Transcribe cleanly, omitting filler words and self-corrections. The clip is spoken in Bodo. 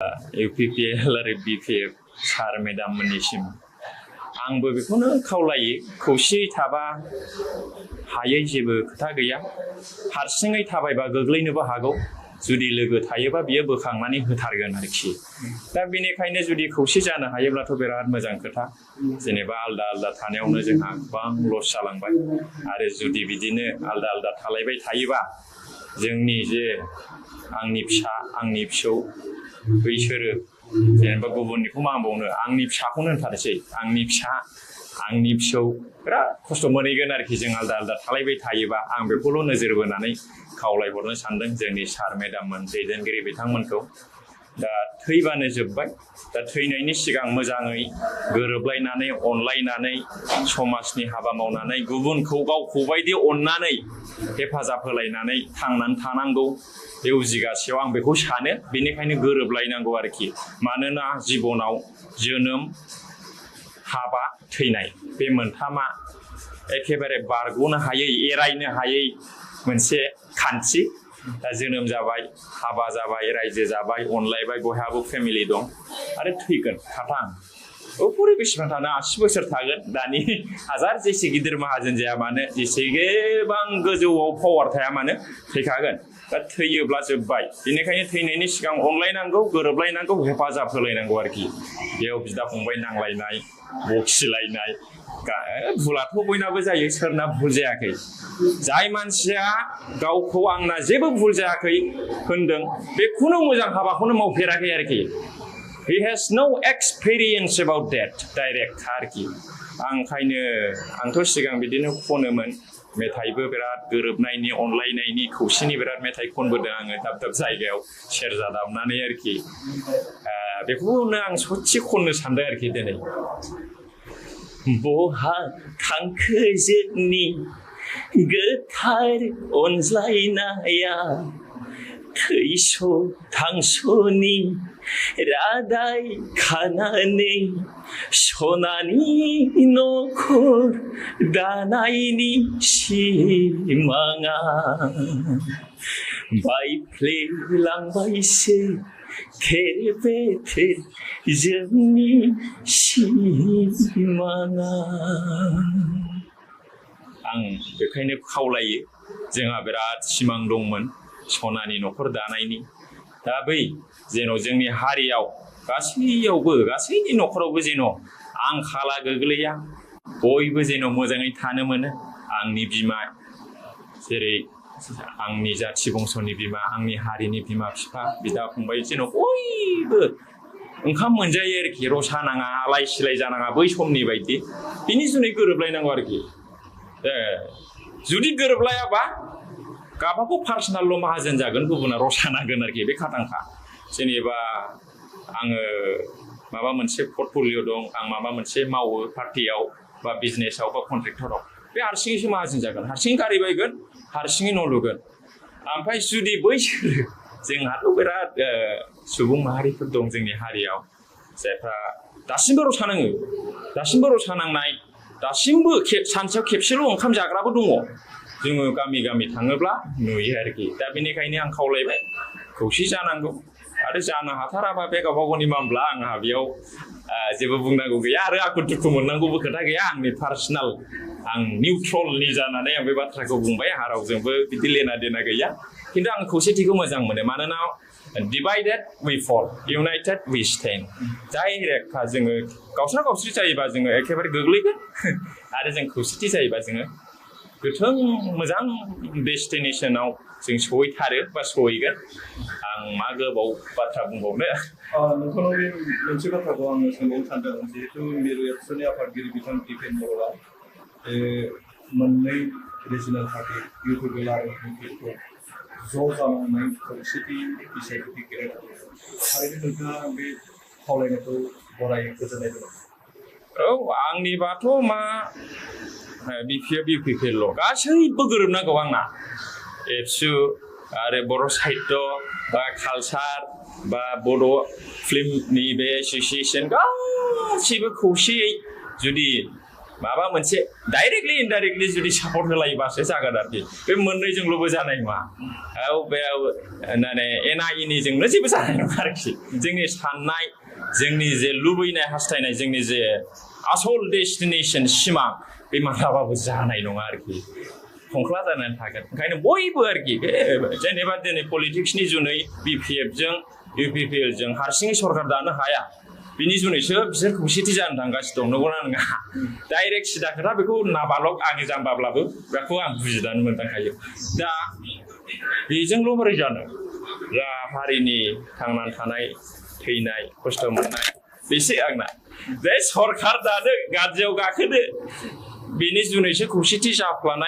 UPPL आरो BPF सार मेडाम मोननिसिम आंबो बेखौनो खावलायो खौसेयै थाबा हायै जेबो खोथा गैया हारसिङै थाबायबा गोग्लैनोबो हागौ जुदि लोगो थायोबा बियो बोखांनानै होथारगोन आरोखि दा बेनिखायनो जुदि खौसे जानो हायोब्लाथ' बिराद मोजां खोथा जेनेबा आलदा आलदा थानायावनो जोंहा गोबां लस जालांबाय आरो जुदि बिदिनो आलदा आलदा थालायबाय थायोबा जोंनि जे आंनि फिसा आंनि फिसौ बैसोरो जेनेबा गुबुननिखौ मा होनबावनो आंनि फिसाखौनो होनथारसै आंनि फिसा आंनि फिसौ बिराद खस्थ' मोनहैगोन आरोखि जों आलदा आलदा थालायबाय थायोबा आं बेखौल' नोजोर बोनानै खावलायहरनो सानदों जोंनि सार मेडाममोन दैदेनगिरि बिथांमोनखौ दा थैबानो जोब्बाय दा थैनायनि सिगां मोजाङै गोरोबलायनानै अनलायनानै समाजनि हाबा मावनानै गुबुनखौ गावखौ बायदि अननानै हेफाजाब होलायनानै थांनानै थानांगौ बे उजिगासेयाव आं बेखौ सानो बेनिखायनो गोरोबलायनांगौ आरोखि मानोना जिबनाव जोनोम हाबा थैनाय बे मोनथामा एखेबारे बारग'नो हायै एरायनो हायै मोनसे खान्थि दा जोनोम जाबाय हाबा जाबाय रायजो जाबाय अनलायबाय बयहाबो फेमिलि दं आरो थैगोन खाथां बोरै बेसेबां थानो 80 बोसोर थागोन दानि हाजार जेसे गिदिर माहाजोन जाया मानो जेसेबां गोजौआव पावार थाया मानो थैखागोन दा थैयोब्ला जोब्बाय बेनिखायनो थैनायनि सिगां अनलायनांगौ गोरोबलायनांगौ हेफाजाब होलायनांगौ आरोखि बेयाव बिदा फंबाय नांलायनाय बखिलायनाय भुलाथ' बयनाबो जायो सोरना भुल जायाखै जाय मानसिया गावखौ आंना जेबो भुल जायाखै होनदों बेखौनो मोजां हाबाखौनो मावफेराखै आरोखि he has no experience about that direct आरोखि आंथ' सिगां बिदिनो खनोमोन मेथाइबो बिराद गोरोबनायनि अनलायनायनि खौसेनि बिराद मेथाइ खनबोदों आङो दाब दाब जायगायाव सेरजा दामनानै आरोखि बेखौनो आं सच्चि खननो सानदों आरोखि दिनै बहा थांखो जोंनि गोथार अनज्लायनाया थैस' थांस'नि रादाय खानानै सनानि न'खर दानायनि सिमाङा बायफ्लेलांबायसो थेर बेथेर जोंनि सिमाङा आं बेखायनो खावलायो जोंहा बिराद सिमां दंमोन सनानि न'खर दानायनि दा बै जेन' जोंनि हारियाव गासैयावबो गासैनि न'खरावबो जेन' आंखाला गोग्लैया बयबो जेन' मोजाङै थानो मोनो आंनि बिमा जेरै आंनि जाथि बंस'नि बिमा आंनि हारिनि बिमा बिफा बिदा फंबाय जेन' बयबो ओंखाम मोनजायो आरोखि रसा नाङा आलाय सिलाय जानाङा बै समनि बायदि बिनि जुनै गोरोबलायनांगौ आरोखि जुदि गोरोबलायाबा गावबागाव पार्सनेल' माहाजोन जागोन गुबुना रसा नांगोन आरोखि बे खाथांखा जेनेबा आङो माबा मोनसे पर्टफलिय' दं आं माबा मोनसे मावो पार्टियाव बा बिजनेसाव बा कन्ट्रेक्टराव बे हारसिङैसो माहाजोन जागोन हारसिङै गारि बायगोन हारसिङै न' लुगोन ओमफ्राय जुदि बैसोर जोंहाथ' बिराद सुबुं माहारिफोर दं जोंनि हारियाव जायफ्रा दासिमबो रसा नाङो दासिमबो रसा नांनाय दासिमबो सानसेयाव खेबसेल' ओंखाम जाग्राबो दङ जोङो गामि गामि थाङोब्ला नुयो आरोखि दा बेनिखायनो आं खावलायबाय खौसे जानांगौ आरो जानो हाथाराबा बे गावबा गावनि मामला आंहा बेयाव जेबो बुंनांगौ गैया आरो आखु दुखु मोननांगौबो खोथा गैया आंनि पार्सनेल आं निउट्रलनि जानानै आं बे बाथ्राखौ बुंबाय आंहा रावजोंबो बिदि लेना देना गैया खिन्थु आं खौसेथिखौ मोजां मोनो मानोना divided we fall united we stand डाइरेक्टखा जोङो गावस्रा गावस्रि जायोबा जोङो एखेबारे गोग्लैगोन आरो जों खौसेथि जायोबा जोङो गोथों मोजां डेस्टिनेसनाव जों सहैथारो बा सहैगोन आं मा गोबाव बाथ्रा बुंबावनो नोंथांनाव बे मोनसे बाथ्राखौ आङो सोंबावनो सानदों जिहेतु मिरु एबसुनि आफादगिरि बिथां दिपेन बर'आ मोननै रिजनेल पार्टि इउपिपिएल आरो बिपिएफखौ ज' जानानै खौसेथि बिसायख'थि गेलेनांगौ थारैनो नोंथाङा बे खावलायनायखौ गराय गोजोननाय दं औ आंनिबाथ' मा बिपिएफ इउपिपिएल गासैबो गोरोबनांगौ आंना एबसु आरो बर' साहित्य बा कालचार बा बड' फिल्मनि बे एस'सिएसन गासैबो खौसेयै जुदि माबा मोनसे डाइरेक्टलि इनडाइरेक्टलि जुदि सापर्ट होलायोबासो जागोन आरोखि बे मोननैजोंल'बो जानाय नङा बे माने एना एनिजोंनो जेबो जानाय नङा आरोखि जोंनि साननाय जोंनि जे लुबैनाय हास्थायनाय जोंनि जे आसल डेस्टिनेसन सिमां बे माब्लाबाबो जानाय नङा आरोखि खंख्ला जानानै थागोन ओंखायनो बयबो आरोखि बे जेनेबा दिनै पलिटिक्सनि जुनै BPF जों UPPL जों हारसिङै सरकार दानो हाया बिनि जुनैसो बिसोर खौसेथि जानो थांगासिनो दं नंगौना नङा डाइरेक्ट सिदा खोथा बेखौ नाबालक आगे जाम्बाब्लाबो बेखौ आं बुजिनानै मोनदांखायो दा बेजोंल' बोरै जानो जा हारिनि थांनानै थानाय थैनाय खस्थ' मोननाय बेसो आंना बे सरकार दानो गादियाव गाखोदो बेनि जुनैसो खौसेथि जाफ्लानाय